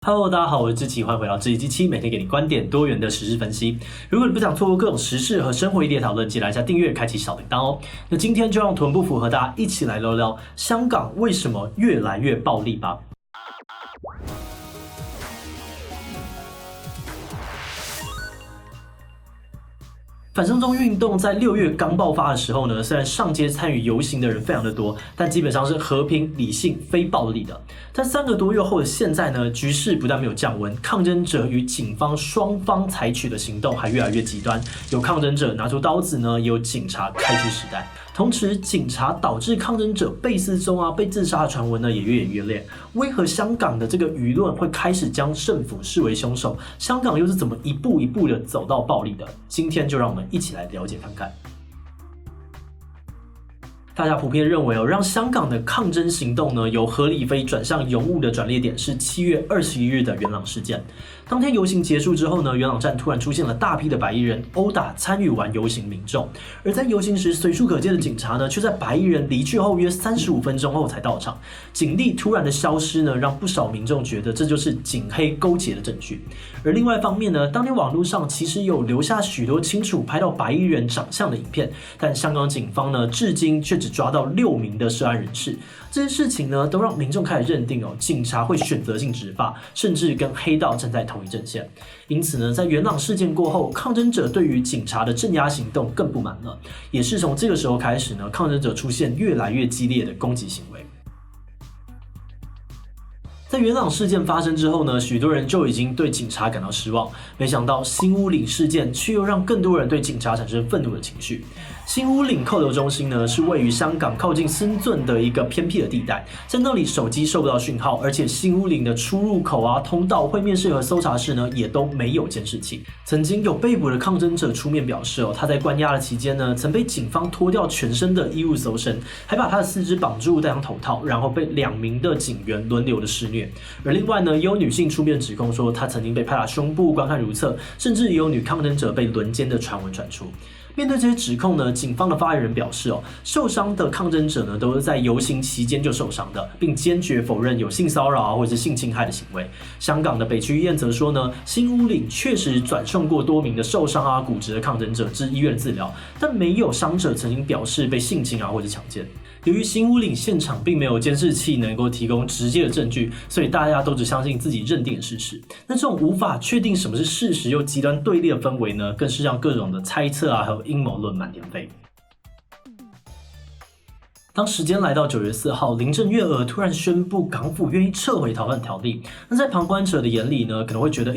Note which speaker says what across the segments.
Speaker 1: Hello，大家好，我是志奇，欢迎回到志奇机器，每天给你观点多元的时事分析。如果你不想错过各种时事和生活议题的讨论，记得按下订阅，开启小铃铛哦。那今天就让臀部符和大家一起来聊聊香港为什么越来越暴力吧。反送中运动在6月刚爆发的时候呢，虽然上街参与游行的人非常的多，但基本上是和平、理性、非暴力的。但3个多月后的现在呢，局势不但没有降温，抗争者与警方双方采取的行动还越来越极端，有抗争者拿出刀子呢，也有警察开出实弹。同时，警察导致抗争者被失踪被自杀的传闻呢也越演越烈。为何香港的这个舆论会开始将政府视为凶手？香港又是怎么一步一步的走到暴力的？今天就让我们一起来了解看看。大家普遍认为让香港的抗争行动呢由合理非转向勇武的转捩点是7月21日的元朗事件。当天游行结束之后呢，元朗站突然出现了大批的白衣人殴打参与完游行民众，而在游行时随处可见的警察呢，却在白衣人离去后约35分钟后才到场。警力突然的消失呢，让不少民众觉得这就是警黑勾结的证据。而另外一方面呢，当天网络上其实有留下许多清楚拍到白衣人长相的影片，但香港警方呢，至今却只抓到6名的涉案人士。这些事情呢，都让民众开始认定警察会选择性执法，甚至跟黑道站在同一阵线。因此呢，在元朗事件过后，抗争者对于警察的镇压行动更不满了。也是从这个时候开始呢，抗争者出现越来越激烈的攻击行为。在元朗事件发生之后呢，许多人就已经对警察感到失望，没想到新屋岭事件却又让更多人对警察产生愤怒的情绪。新屋岭扣留中心呢，是位于香港靠近深圳的一个偏僻的地带，在那里手机收不到讯号，而且新屋岭的出入口通道、会面室和搜查室呢，也都没有监视器。曾经有被捕的抗争者出面表示他在关押的期间呢，曾被警方脱掉全身的衣物搜身，还把他的四肢绑住戴上头套，然后被2名的警员轮流的施虐。而另外呢，也有女性出面指控说，她曾经被拍打胸部观看如厕，甚至也有女抗争者被轮奸的传闻传出。面对这些指控呢，警方的发言人表示受伤的抗争者呢，都是在游行期间就受伤的，并坚决否认有性骚扰或者是性侵害的行为。香港的北区医院则说呢，新屋岭确实转送过多名的受伤骨折的抗争者至医院治疗，但没有伤者曾经表示被性侵或者强奸。由于新屋岭现场并没有监视器能够提供直接的证据，所以大家都只相信自己认定的事实。那这种无法确定什么是事实又极端对立的氛围呢，更是让各种的猜测还有阴谋论满天飞。当时间来到9月4号，林郑月娥突然宣布港府愿意撤回逃犯条例。那在旁观者的眼里呢，可能会觉得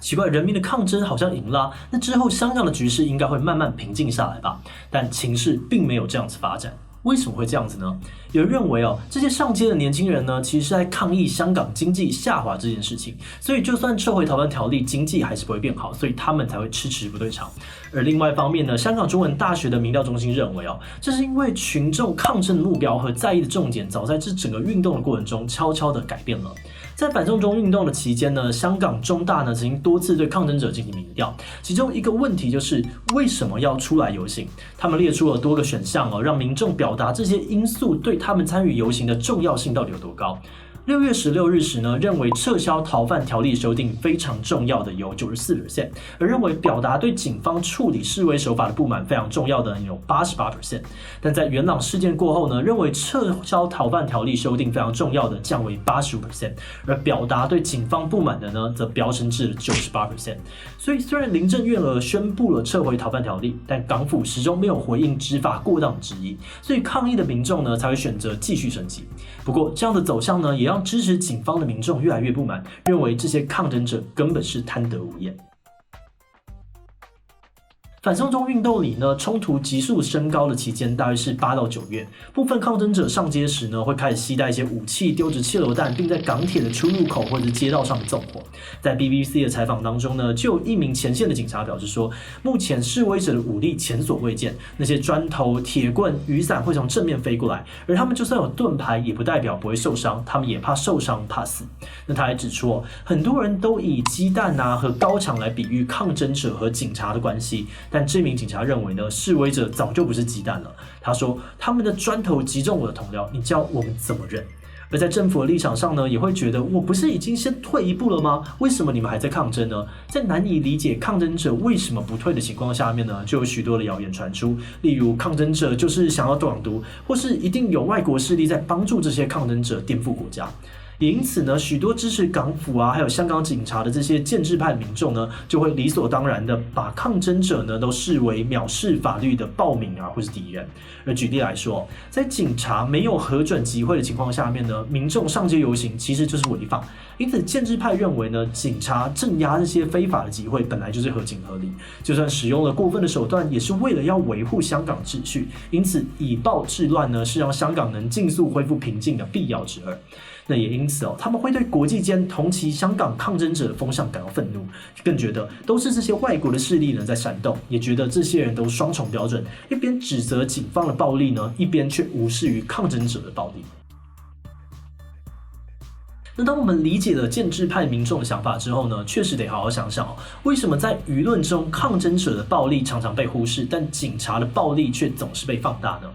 Speaker 1: 奇怪，人民的抗争好像赢了那之后香港的局势应该会慢慢平静下来吧？但情势并没有这样子发展。为什么会这样子呢？有人认为这些上街的年轻人呢，其实是在抗议香港经济下滑这件事情，所以就算撤回逃犯条例，经济还是不会变好，所以他们才会迟迟不退场。而另外一方面呢，香港中文大学的民调中心认为这是因为群众抗争的目标和在意的重点，早在这整个运动的过程中悄悄的改变了。在反送中运动的期间呢，香港中大呢曾经多次对抗争者进行民调，其中一个问题就是为什么要出来游行？他们列出了多个选项让民众表达这些因素对他们参与游行的重要性到底有多高。6月16日时呢，认为撤销逃犯条例修订非常重要的有 94%， 而认为表达对警方处理示威手法的不满非常重要的有 88%。 但在元朗事件过后呢，认为撤销逃犯条例修订非常重要的降为 85%， 而表达对警方不满的呢，则飙升至了 98%。 所以虽然林郑月娥宣布了撤回逃犯条例，但港府始终没有回应执法过当的质疑，所以抗议的民众呢才会选择继续升级。不过这样的走向呢，也让支持警方的民众越来越不满，认为这些抗争者根本是贪得无厌。反送中运动里呢，冲突急速升高的期间大约是8到9月。部分抗争者上街时呢，会开始携带一些武器，丢掷汽油弹，并在港铁的出入口或者街道上纵火。在 BBC 的采访当中呢，就有一名前线的警察表示说，目前示威者的武力前所未见，那些砖头、铁棍、雨伞会从正面飞过来，而他们就算有盾牌，也不代表不会受伤，他们也怕受伤、怕死。那他还指出很多人都以鸡蛋和高墙来比喻抗争者和警察的关系。但这名警察认为呢，示威者早就不是鸡蛋了。他说，他们的砖头击中我的同僚，你叫我们怎么忍？而在政府的立场上呢，也会觉得我不是已经先退一步了吗？为什么你们还在抗争呢？在难以理解抗争者为什么不退的情况下面呢，就有许多的谣言传出，例如抗争者就是想要港独，或是一定有外国势力在帮助这些抗争者颠覆国家。也因此呢，许多支持港府还有香港警察的这些建制派民众呢，就会理所当然的把抗争者呢都视为藐视法律的暴民或是敌人。而举例来说，在警察没有核准集会的情况下面呢，民众上街游行其实就是违法。因此，建制派认为呢，警察镇压这些非法的集会本来就是合情合理，就算使用了过分的手段，也是为了要维护香港秩序。因此，以暴制乱呢，是让香港能尽速恢复平静的必要之恶。那也因此他们会对国际间同期香港抗争者的风向感到愤怒，更觉得都是这些外国的势力呢在煽动，也觉得这些人都双重标准，一边指责警方的暴力呢，一边却无视于抗争者的暴力。那当我们理解了建制派民众的想法之后呢，确实得好好想想为什么在舆论中抗争者的暴力常常被忽视，但警察的暴力却总是被放大呢？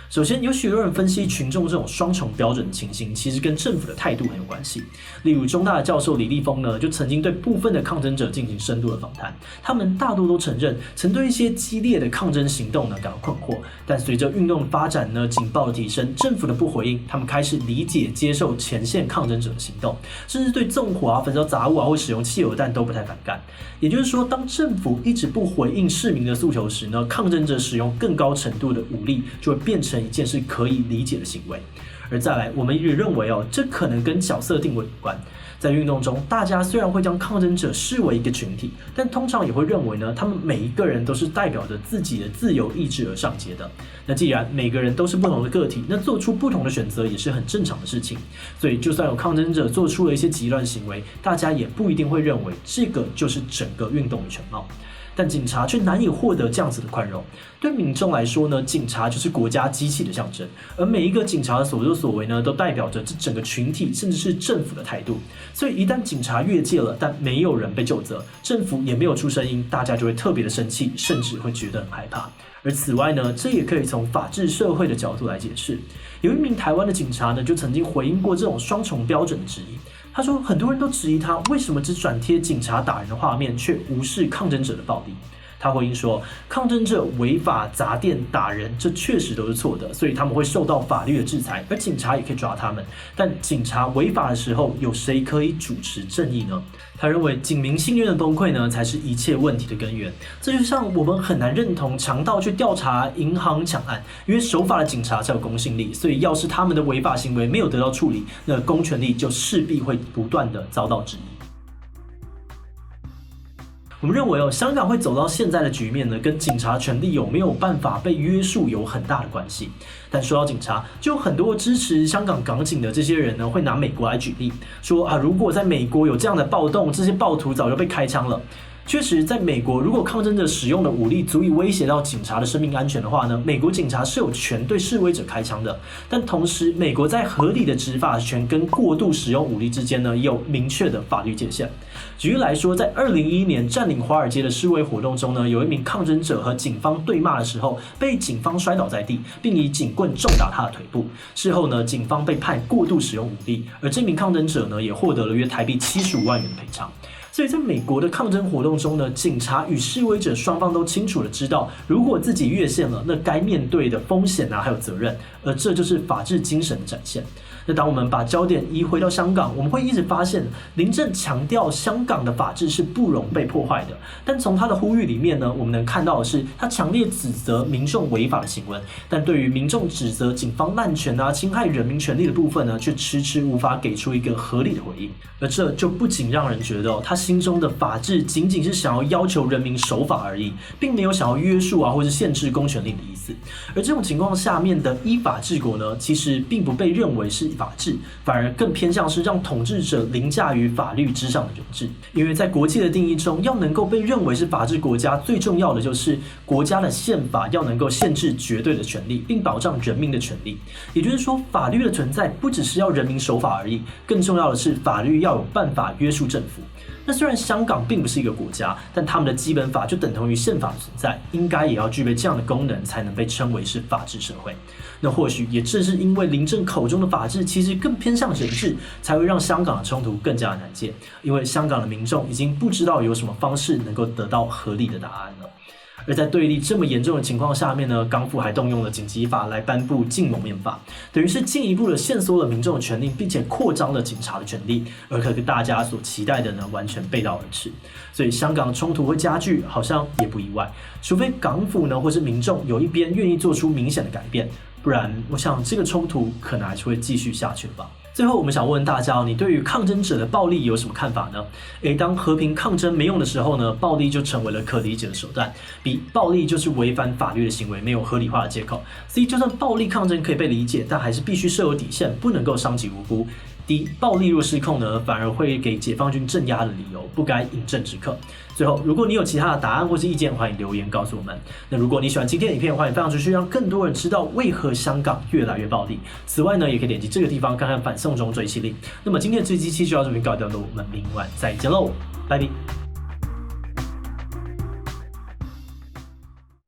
Speaker 1: 首先，有许多人分析群众这种双重标准的情形，其实跟政府的态度很有关系。例如，中大的教授李立峰呢，就曾经对部分的抗争者进行深度的访谈，他们大多都承认曾对一些激烈的抗争行动呢感到困惑，但随着运动的发展呢，警报的提升，政府的不回应，他们开始理解接受前线抗争者的行动，甚至对纵火焚烧杂物或使用汽油弹都不太反感。也就是说，当政府一直不回应市民的诉求时呢，抗争者使用更高程度的武力，就会变成一件是可以理解的行为。而再来，我们也认为这可能跟角色定位有关。在运动中，大家虽然会将抗争者视为一个群体，但通常也会认为呢，他们每一个人都是代表着自己的自由意志而上街的。那既然每个人都是不同的个体，那做出不同的选择也是很正常的事情。所以，就算有抗争者做出了一些极端行为，大家也不一定会认为这个就是整个运动的全貌。但警察却难以获得这样子的宽容。对民众来说呢，警察就是国家机器的象征，而每一个警察的所作所为呢，都代表着这整个群体甚至是政府的态度。所以一旦警察越界了，但没有人被究责，政府也没有出声音，大家就会特别的生气，甚至会觉得很害怕。而此外呢，这也可以从法治社会的角度来解释。有一名台湾的警察呢，就曾经回应过这种双重标准的质疑。他说，很多人都质疑他为什么只转贴警察打人的画面，却无视抗争者的暴力。他回应说，抗争者违法砸店打人，这确实都是错的，所以他们会受到法律的制裁，而警察也可以抓他们。但警察违法的时候，有谁可以主持正义呢？他认为警民信任的崩溃呢，才是一切问题的根源。这就像我们很难认同强盗去调查银行抢案，因为守法的警察才有公信力，所以要是他们的违法行为没有得到处理，那公权力就势必会不断的遭到质疑。我们认为香港会走到现在的局面呢，跟警察权力有没有办法被约束有很大的关系。但说到警察，就有很多支持香港港警的这些人呢，会拿美国来举例，说如果在美国有这样的暴动，这些暴徒早就被开枪了。确实，在美国，如果抗争者使用的武力足以威胁到警察的生命安全的话呢，美国警察是有权对示威者开枪的。但同时，美国在合理的执法权跟过度使用武力之间呢，也有明确的法律界限。举例来说，在2011年占领华尔街的示威活动中呢，有一名抗争者和警方对骂的时候，被警方摔倒在地，并以警棍重打他的腿部。事后呢，警方被判过度使用武力，而这名抗争者呢，也获得了约台币75万元的赔偿。所以在美国的抗争活动中呢，警察与示威者双方都清楚的知道，如果自己越线了，那该面对的风险还有责任，而这就是法治精神的展现。那当我们把焦点移回到香港，我们会一直发现林郑强调香港的法治是不容被破坏的，但从他的呼吁里面呢，我们能看到的是他强烈指责民众违法的行为，但对于民众指责警方滥权侵害人民权利的部分呢，却迟迟无法给出一个合理的回应。而这就不仅让人觉得他心中的法治仅仅是想要求人民守法而已，并没有想要约束或是限制公权力的意思。而这种情况下面的依法治国呢，其实并不被认为是法治，反而更偏向是让统治者凌驾于法律之上的人治。因为在国际的定义中，要能够被认为是法治国家，最重要的就是国家的宪法要能够限制绝对的权利，并保障人民的权利。也就是说，法律的存在不只是要人民守法而已，更重要的是法律要有办法约束政府。那虽然香港并不是一个国家，但他们的基本法就等同于宪法的存在，应该也要具备这样的功能，才能被称为是法治社会。那或许也正是因为林郑口中的法治其实更偏向人治，才会让香港的冲突更加难解，因为香港的民众已经不知道有什么方式能够得到合理的答案了。而在对立这么严重的情况下面呢，港府还动用了紧急法来颁布禁蒙面法，等于是进一步的限缩了民众的权利，并且扩张了警察的权利，而可跟大家所期待的呢完全背道而驰。所以香港冲突会加剧，好像也不意外，除非港府呢或是民众有一边愿意做出明显的改变，不然我想这个冲突可能还是会继续下去的吧。最后，我们想问大家，你对于抗争者的暴力有什么看法呢？当和平抗争没用的时候呢，暴力就成为了可理解的手段。B，暴力就是违反法律的行为，没有合理化的借口。C，就算暴力抗争可以被理解，但还是必须设有底线，不能够伤及无辜。D，暴力若失控呢，反而会给解放军镇压的理由，不该饮鸩止渴。最后，如果你有其他的答案或是意见，欢迎留言告诉我们。那如果你喜欢今天的影片，欢迎分享出去，让更多人知道为何香港越来越暴力。此外呢，也可以点击这个地方看看反送中追击令。那么今天的这期就到这边告一段落，我们明晚再见喽，拜拜。